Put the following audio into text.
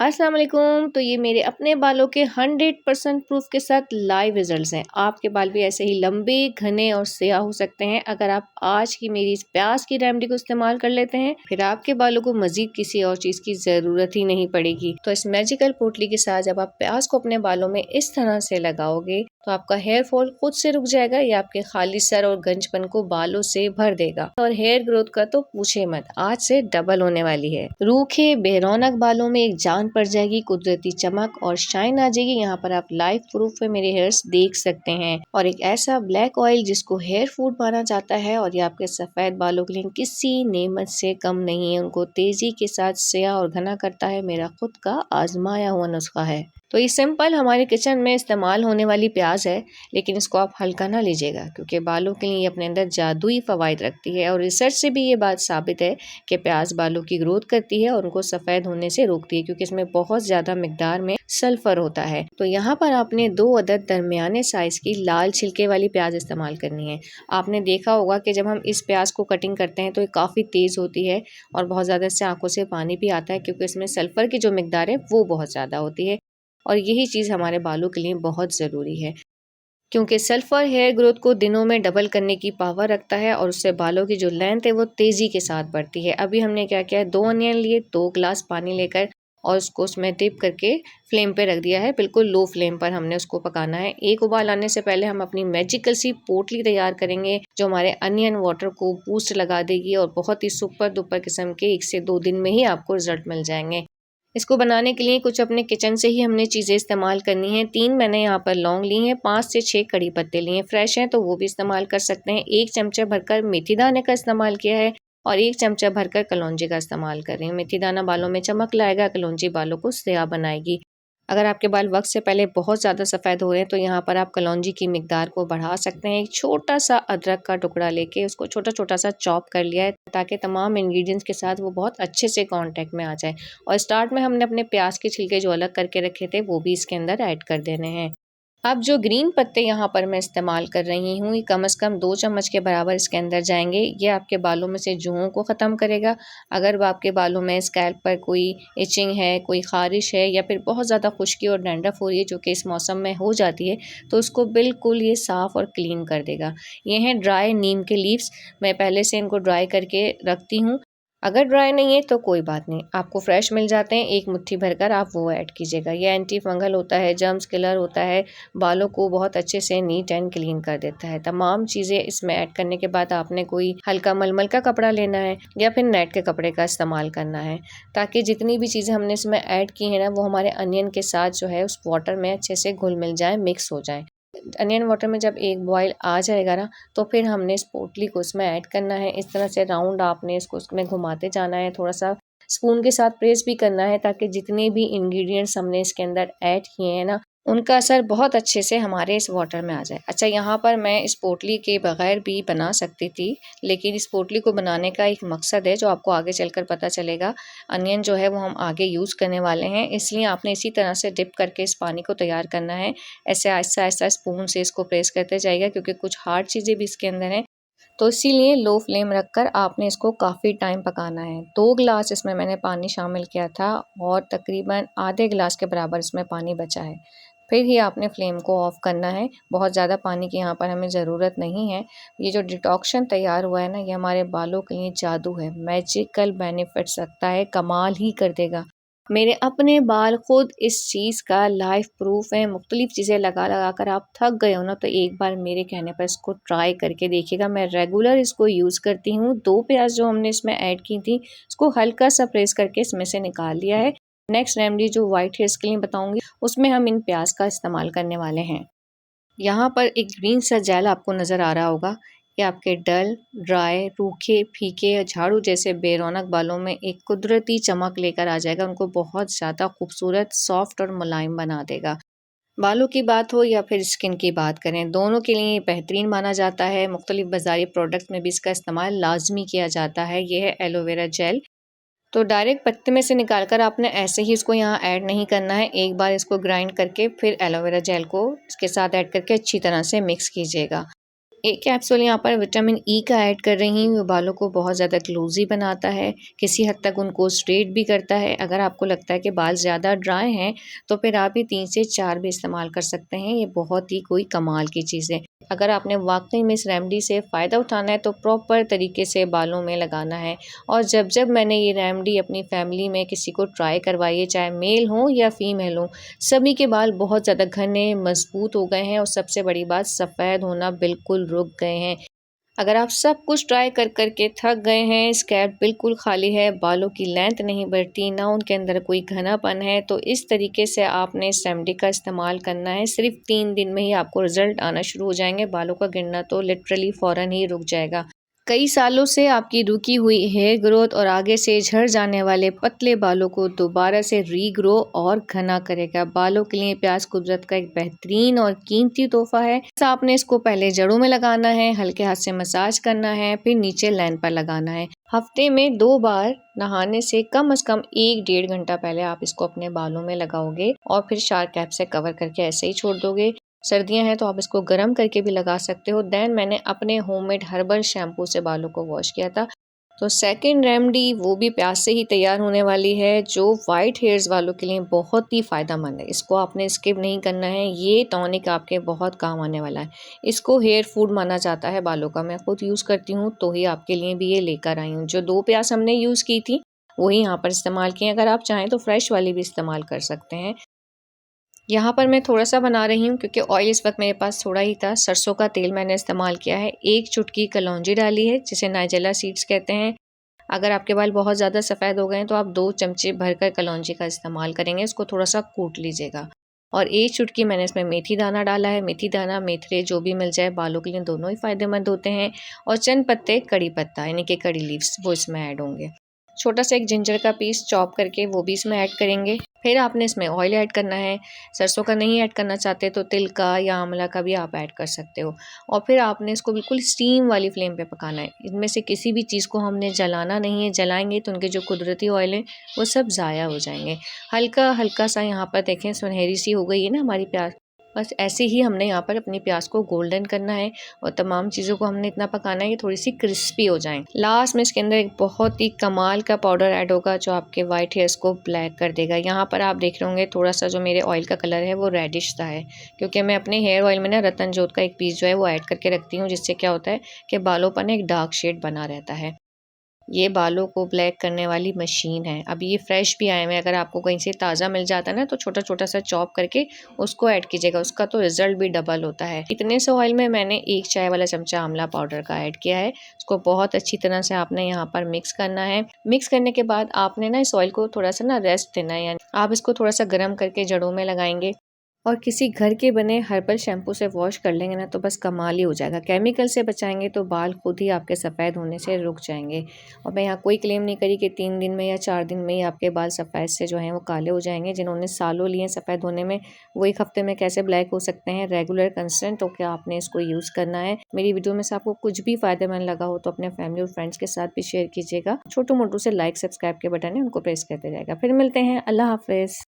अस्सलाम वालेकुम। तो ये मेरे अपने बालों के 100% प्रूफ के साथ लाइव रिजल्ट्स हैं। आपके बाल भी ऐसे ही लंबे, घने और स्याह हो सकते हैं अगर आप आज की मेरी इस प्याज की रेमेडी को इस्तेमाल कर लेते हैं। फिर आपके बालों को मजीद किसी और चीज की जरूरत ही नहीं पड़ेगी। तो इस मैजिकल पोटली के साथ जब आप प्याज को अपने बालों में इस तरह से लगाओगे तो आपका हेयर फॉल खुद से रुक जाएगा। ये आपके खाली सर और गंजपन को बालों से भर देगा और हेयर ग्रोथ का तो पूछे मत, आज से डबल होने वाली है। रूखे बेरौनक बालों में एक जान पड़ जाएगी, कुदरती चमक और शाइन आ जाएगी। यहाँ पर आप लाइव प्रूफ में मेरे हेयर्स देख सकते हैं। और एक ऐसा ब्लैक ऑयल जिसको हेयर फूड माना जाता है और ये आपके सफेद बालों के लिए किसी नेमत से कम नहीं है। उनको तेजी के साथ स्याह और घना करता है। मेरा खुद का आजमाया हुआ नुस्खा है। तो ये सिंपल हमारे किचन में इस्तेमाल होने वाली प्याज है, लेकिन इसको आप हल्का ना लीजिएगा क्योंकि बालों के लिए अपने अंदर जादुई फवायद रखती है। और रिसर्च से भी ये बात साबित है कि प्याज बालों की ग्रोथ करती है और उनको सफ़ेद होने से रोकती है क्योंकि इसमें बहुत ज़्यादा मिकदार में सल्फर होता है। तो यहाँ पर आपने 2 अदद दरमियाने साइज की लाल छिलके वाली प्याज इस्तेमाल करनी है। आपने देखा होगा कि जब हम इस प्याज को कटिंग करते हैं तो ये काफ़ी तेज़ होती है और बहुत ज़्यादा इससे आंखों से पानी भी आता है क्योंकि इसमें सल्फर की जो मिकदार है वो बहुत ज़्यादा होती है। और यही चीज़ हमारे बालों के लिए बहुत ज़रूरी है क्योंकि सल्फर हेयर ग्रोथ को दिनों में डबल करने की पावर रखता है और उससे बालों की जो लेंथ है वो तेज़ी के साथ बढ़ती है। अभी हमने क्या किया है, 2 अनियन लिए, 2 गिलास पानी लेकर और उसको उसमें डिप करके फ्लेम पे रख दिया है। बिल्कुल लो फ्लेम पर हमने उसको पकाना है। एक उबाल आने से पहले हम अपनी मैजिकल सी पोटली तैयार करेंगे जो हमारे अनियन वाटर को बूस्ट लगा देगी और बहुत ही सुपर दुपर किस्म के 1 से 2 दिन में ही आपको रिजल्ट मिल जाएंगे। इसको बनाने के लिए कुछ अपने किचन से ही हमने चीज़ें इस्तेमाल करनी है। 3 मैंने यहाँ पर लौंग ली हैं, 5 से 6 कड़ी पत्ते लिए हैं, फ्रेश हैं तो वो भी इस्तेमाल कर सकते हैं। 1 चमचा भरकर मेथी दाने का इस्तेमाल किया है और 1 चमचा भरकर कलौंजी का इस्तेमाल कर रही हूँ। मेथी दाना बालों में चमक लाएगा, कलौंजी बालों को स्याह बनाएगी। अगर आपके बाल वक्त से पहले बहुत ज़्यादा सफ़ेद हो रहे हैं तो यहाँ पर आप कलौंजी की मिकदार को बढ़ा सकते हैं। एक छोटा सा अदरक का टुकड़ा लेके उसको छोटा छोटा सा चॉप कर लिया है ताकि तमाम इंग्रेडिएंट्स के साथ वो बहुत अच्छे से कांटेक्ट में आ जाए। और स्टार्ट में हमने अपने प्याज के छिलके जो अलग करके रखे थे वो भी इसके अंदर ऐड कर देने हैं। अब जो ग्रीन पत्ते यहाँ पर मैं इस्तेमाल कर रही हूँ ये कम से कम 2 चम्मच के बराबर इसके अंदर जाएंगे। ये आपके बालों में से जुओं को ख़त्म करेगा। अगर आपके बालों में स्कैल्प पर कोई इचिंग है, कोई ख़ारिश है या फिर बहुत ज़्यादा खुश्की और डैंड्रफ हो रही है जो कि इस मौसम में हो जाती है तो उसको बिल्कुल ये साफ़ और क्लीन कर देगा। ये हैं ड्राई नीम के लीव्स। मैं पहले से इनको ड्राई करके रखती हूँ। अगर ड्राई नहीं है तो कोई बात नहीं, आपको फ्रेश मिल जाते हैं, 1 मुट्ठी भरकर आप वो ऐड कीजिएगा। ये एंटी फंगल होता है, जर्म्स किलर होता है, बालों को बहुत अच्छे से नीट एंड क्लीन कर देता है। तमाम चीज़ें इसमें ऐड करने के बाद आपने कोई हल्का मलमल का कपड़ा लेना है या फिर नेट के कपड़े का इस्तेमाल करना है ताकि जितनी भी चीज़ें हमने इसमें ऐड की हैं ना वो हमारे अनियन के साथ जो है उस वाटर में अच्छे से घुल मिल जाए, मिक्स हो जाए। अनियन वाटर में जब एक बॉयल आ जाएगा ना तो फिर हमने इस पोटली को इसमें ऐड करना है। इस तरह से राउंड आपने इसको उसमें घुमाते जाना है, थोड़ा सा स्पून के साथ प्रेस भी करना है ताकि जितने भी इंग्रेडिएंट्स हमने इसके अंदर ऐड किए हैं ना उनका असर बहुत अच्छे से हमारे इस वाटर में आ जाए। अच्छा, यहाँ पर मैं इस पोटली के बगैर भी बना सकती थी लेकिन इस पोटली को बनाने का एक मकसद है जो आपको आगे चलकर पता चलेगा। अनियन जो है वो हम आगे यूज़ करने वाले हैं, इसलिए आपने इसी तरह से डिप करके इस पानी को तैयार करना है। ऐसे आहिस्ता आहिस्ता स्पून से इसको प्रेस करते जाइएगा क्योंकि कुछ हार्ड चीज़ें भी इसके अंदर हैं तो इसीलिए लो फ्लेम रखकर आपने इसको काफ़ी टाइम पकाना है। 2 गिलास इसमें मैंने पानी शामिल किया था और तकरीबन आधे गिलास के बराबर इसमें पानी बचा है। फिर ही आपने फ्लेम को ऑफ करना है। बहुत ज़्यादा पानी की यहाँ पर हमें ज़रूरत नहीं है। ये जो डिटॉक्शन तैयार हुआ है ना ये हमारे बालों के लिए जादू है, मैजिकल बेनिफिट्स रखता है, कमाल ही कर देगा। मेरे अपने बाल खुद इस चीज़ का लाइव प्रूफ है। मुख्तलिफ चीज़ें लगा लगा कर आप थक गए हो ना तो एक बार मेरे कहने पर इसको ट्राई करके देखिएगा। मैं रेगुलर इसको यूज़ करती हूँ। 2 प्याज जो हमने इसमें ऐड की थी उसको हल्का सा प्रेस करके इसमें से निकाल लिया है। नेक्स्ट रेमेडी जो वाइट हेयर्स के लिए बताऊंगी उसमें हम इन प्याज का इस्तेमाल करने वाले हैं। यहाँ पर एक ग्रीन सा जेल आपको नज़र आ रहा होगा। ये आपके डल, ड्राई, रूखे, फीके, झाड़ू जैसे बेरौनक बालों में एक कुदरती चमक लेकर आ जाएगा। उनको बहुत ज़्यादा खूबसूरत, सॉफ्ट और मुलायम बना देगा। बालों की बात हो या फिर स्किन की बात करें, दोनों के लिए बेहतरीन माना जाता है। मुख्तलिफ बाज़ारी प्रोडक्ट्स में भी इसका इस्तेमाल लाजमी किया जाता है। ये है एलोवेरा जेल। तो डायरेक्ट पत्ते में से निकाल कर आपने ऐसे ही इसको यहाँ ऐड नहीं करना है। एक बार इसको ग्राइंड करके फिर एलोवेरा जेल को इसके साथ ऐड करके अच्छी तरह से मिक्स कीजिएगा। एक कैप्सूल यहाँ पर विटामिन ई का ऐड कर रही हूँ, वो बालों को बहुत ज़्यादा ग्लोजी बनाता है, किसी हद तक उनको स्ट्रेट भी करता है। अगर आपको लगता है कि बाल ज़्यादा ड्राई हैं, तो फिर आप ये 3 से 4 भी इस्तेमाल कर सकते हैं। ये बहुत ही कोई कमाल की चीज़ है। अगर आपने वाक़ई में इस रेमेडी से फ़ायदा उठाना है, तो प्रॉपर तरीके से बालों में लगाना है। और जब मैंने ये रेमेडी अपनी फैमिली में किसी को ट्राई करवाई है, चाहे मेल हो या फीमेल हो, सभी के बाल बहुत ज़्यादा घने, मज़बूत हो गए हैं और सबसे बड़ी बात सफ़ेद होना बिल्कुल रुक गए हैं। अगर आप सब कुछ ट्राई कर के थक गए हैं, स्कैल्प बिल्कुल खाली है, बालों की लेंथ नहीं बढ़ती, ना उनके अंदर कोई घनापन है, तो इस तरीके से आपने इस रेमेडी का इस्तेमाल करना है। सिर्फ 3 दिन में ही आपको रिजल्ट आना शुरू हो जाएंगे, बालों का गिरना तो लिटरली फ़ौरन ही रुक जाएगा। कई सालों से आपकी रुकी हुई हेयर ग्रोथ और आगे से झड़ जाने वाले पतले बालों को दोबारा से रीग्रो और घना करेगा। बालों के लिए प्याज कुदरत का एक बेहतरीन और कीमती तोहफा है। बस आपने इसको पहले जड़ों में लगाना है, हल्के हाथ से मसाज करना है, फिर नीचे लाइन पर लगाना है। हफ्ते में 2 बार नहाने से कम कम 1 डेढ़ घंटा पहले आप इसको अपने बालों में लगाओगे और फिर शावर कैप से कवर करके ऐसे ही छोड़ दोगे। सर्दियां हैं तो आप इसको गर्म करके भी लगा सकते हो। देन मैंने अपने होममेड हर्बल शैम्पू से बालों को वॉश किया था। तो सेकंड रेमेडी वो भी प्याज से ही तैयार होने वाली है, जो वाइट हेयर्स वालों के लिए बहुत ही फ़ायदेमंद है। इसको आपने स्किप नहीं करना है, ये टॉनिक आपके बहुत काम आने वाला है। इसको हेयर फूड माना जाता है बालों का। मैं खुद यूज़ करती हूँ, तो ही आपके लिए भी ये लेकर आई हूँ। जो 2 प्याज हमने यूज़ की थी वही यहाँ पर इस्तेमाल किए। अगर आप चाहें तो फ्रेश वाली भी इस्तेमाल कर सकते हैं। यहाँ पर मैं थोड़ा-सा बना रही हूँ क्योंकि ऑयल इस वक्त मेरे पास थोड़ा ही था। सरसों का तेल मैंने इस्तेमाल किया है। 1 चुटकी कलौंजी डाली है, जिसे नाइजेला सीड्स कहते हैं। अगर आपके बाल बहुत ज़्यादा सफ़ेद हो गए हैं तो आप 2 चमचे भरकर कलौंजी का इस्तेमाल करेंगे। इसको थोड़ा-सा कूट लीजिएगा। और 1 चुटकी मैंने इसमें मेथी दाना डाला है। मेथी दाना, मेथरे जो भी मिल जाए, बालों के लिए दोनों ही फ़ायदेमंद होते हैं। और चंद पत्ते कड़ी पत्ता यानी कि कड़ी लीव्स, वो इसमें ऐड होंगे। छोटा सा एक जिंजर का पीस चॉप करके वो भी इसमें ऐड करेंगे। फिर आपने इसमें ऑयल ऐड करना है। सरसों का नहीं ऐड करना चाहते तो तिल का या आंवला का भी आप ऐड कर सकते हो। और फिर आपने इसको बिल्कुल स्टीम वाली फ्लेम पे पकाना है। इनमें से किसी भी चीज़ को हमने जलाना नहीं है, जलाएंगे तो उनके जो कुदरती ऑयल है वो सब ज़ाया हो जाएंगे। हल्का हल्का सा यहाँ पर देखें सुनहरी सी हो गई है ना हमारी प्याज। बस ऐसे ही हमने यहाँ पर अपनी प्याज को गोल्डन करना है और तमाम चीज़ों को हमने इतना पकाना है कि थोड़ी सी क्रिस्पी हो जाएं। लास्ट में इसके अंदर एक बहुत ही कमाल का पाउडर ऐड होगा जो आपके वाइट हेयर्स को ब्लैक कर देगा। यहाँ पर आप देख रहे होंगे थोड़ा सा जो मेरे ऑयल का कलर है वो रेडिश सा है, क्योंकि मैं अपने हेयर ऑयल में ना रतन जोत का एक पीस जो है वो ऐड करके रखती हूँ, जिससे क्या होता है कि बालों पर ना एक डार्क शेड बना रहता है। ये बालों को ब्लैक करने वाली मशीन है। अभी ये फ्रेश भी आए हुए हैं, अगर आपको कहीं से ताज़ा मिल जाता है ना तो छोटा छोटा सा चॉप करके उसको ऐड कीजिएगा, उसका तो रिजल्ट भी डबल होता है। इतने से ऑयल में मैंने 1 चाय वाला चमचा आंवला पाउडर का ऐड किया है। उसको बहुत अच्छी तरह से आपने यहाँ पर मिक्स करना है। मिक्स करने के बाद आपने ना इस ऑयल को थोड़ा सा ना रेस्ट देना है, यानी आप इसको थोड़ा सा गर्म करके जड़ों में लगाएंगे और किसी घर के बने हर्बल शैम्पू से वॉश कर लेंगे ना तो बस कमाल ही हो जाएगा। केमिकल से बचाएंगे तो बाल खुद ही आपके सफ़ेद होने से रुक जाएंगे। और मैं यहाँ कोई क्लेम नहीं करी कि 3 दिन में या 4 दिन में ही आपके बाल सफ़ेद से जो हैं वो काले हो जाएंगे। जिन्होंने सालों लिए सफ़ेद होने में, वो 1 हफ्ते में कैसे ब्लैक हो सकते हैं। रेगुलर कंसिस्टेंट होकर आपने इसको यूज़ करना है। मेरी वीडियो में से आपको कुछ भी फ़ायदेमंद लगा हो तो अपने फैमिली और फ्रेंड्स के साथ भी शेयर कीजिएगा। छोटू मोटू से लाइक सब्सक्राइब के बटन है उनको प्रेस करते जाएगा। फिर मिलते हैं। अल्लाह हाफिज़।